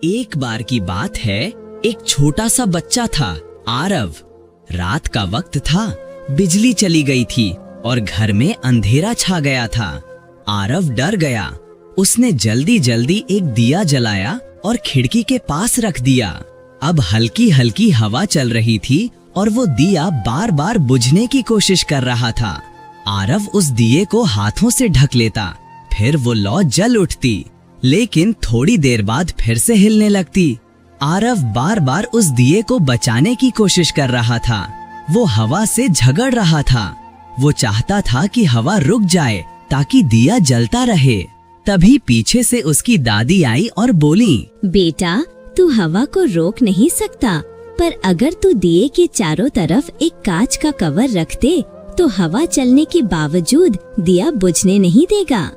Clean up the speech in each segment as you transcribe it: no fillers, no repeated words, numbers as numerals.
एक बार की बात है, एक छोटा सा बच्चा था आरव। रात का वक्त था, बिजली चली गई थी और घर में अंधेरा छा गया था। आरव डर गया। उसने जल्दी जल्दी एक दिया जलाया और खिड़की के पास रख दिया। अब हल्की हल्की हवा चल रही थी और वो दिया बार बार बुझने की कोशिश कर रहा था। आरव उस दिए को हाथों से ढक लेता, फिर वो लौ जल उठती, लेकिन थोड़ी देर बाद फिर से हिलने लगती। आरव बार बार उस दिए को बचाने की कोशिश कर रहा था। वो हवा से झगड़ रहा था। वो चाहता था कि हवा रुक जाए ताकि दिया जलता रहे। तभी पीछे से उसकी दादी आई और बोली, बेटा, तू हवा को रोक नहीं सकता, पर अगर तू दिए के चारों तरफ एक कांच का कवर रख दे तो हवा चलने के बावजूद दिया बुझने नहीं देगा।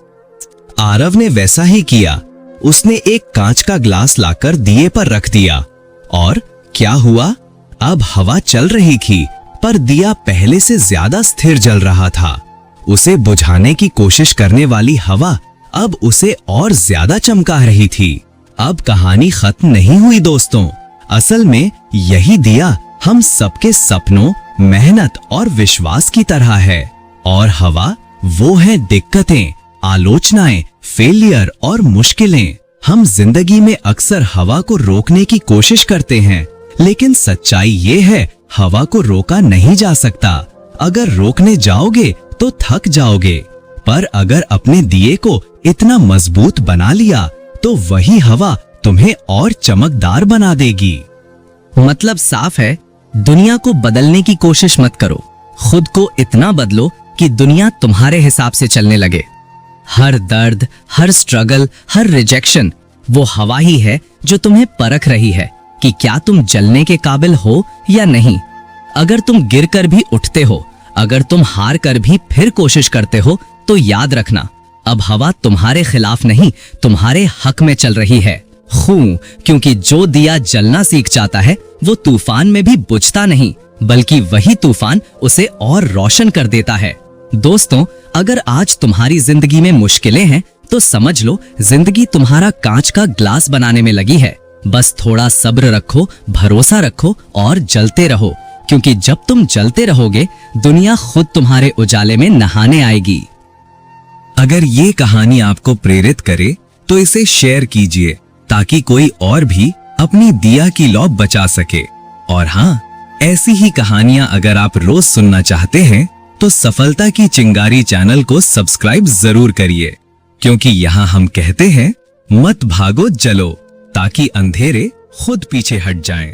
आरव ने वैसा ही किया। उसने एक कांच का ग्लास लाकर दिए पर रख दिया और क्या हुआ? अब हवा चल रही थी, पर दिया पहले से ज्यादा स्थिर जल रहा था। उसे बुझाने की कोशिश करने वाली हवा अब उसे और ज्यादा चमका रही थी। अब कहानी खत्म नहीं हुई दोस्तों। असल में यही दिया हम सबके सपनों, मेहनत और विश्वास की तरह है, और हवा वो है दिक्कतें, आलोचनाएं, फेलियर और मुश्किलें। हम जिंदगी में अक्सर हवा को रोकने की कोशिश करते हैं, लेकिन सच्चाई ये है, हवा को रोका नहीं जा सकता। अगर रोकने जाओगे तो थक जाओगे, पर अगर अपने दिए को इतना मजबूत बना लिया तो वही हवा तुम्हें और चमकदार बना देगी। मतलब साफ है, दुनिया को बदलने की कोशिश मत करो, खुद को इतना बदलो कि दुनिया तुम्हारे हिसाब से चलने लगे। हर दर्द, हर स्ट्रगल, हर रिजेक्शन वो हवा ही है जो तुम्हें परख रही है कि क्या तुम जलने के काबिल हो या नहीं। अगर तुम गिरकर भी उठते हो, अगर तुम हार कर भी फिर कोशिश करते हो, तो याद रखना, अब हवा तुम्हारे खिलाफ नहीं, तुम्हारे हक में चल रही है। क्योंकि जो दिया जलना सीख जाता है वो तूफान में भी बुझता नहीं, बल्कि वही तूफान उसे और रोशन कर देता है। दोस्तों, अगर आज तुम्हारी जिंदगी में मुश्किलें हैं तो समझ लो जिंदगी तुम्हारा कांच का ग्लास बनाने में लगी है। बस थोड़ा सब्र रखो, भरोसा रखो और जलते रहो, क्योंकि जब तुम जलते रहोगे दुनिया खुद तुम्हारे उजाले में नहाने आएगी। अगर ये कहानी आपको प्रेरित करे तो इसे शेयर कीजिए ताकि कोई और भी अपनी दिया की लौ बचा सके। और हाँ, ऐसी ही कहानियां अगर आप रोज सुनना चाहते हैं तो सफलता की चिंगारी चैनल को सब्सक्राइब जरूर करिए, क्योंकि यहाँ हम कहते हैं मत भागो, जलो, ताकि अंधेरे खुद पीछे हट जाएं।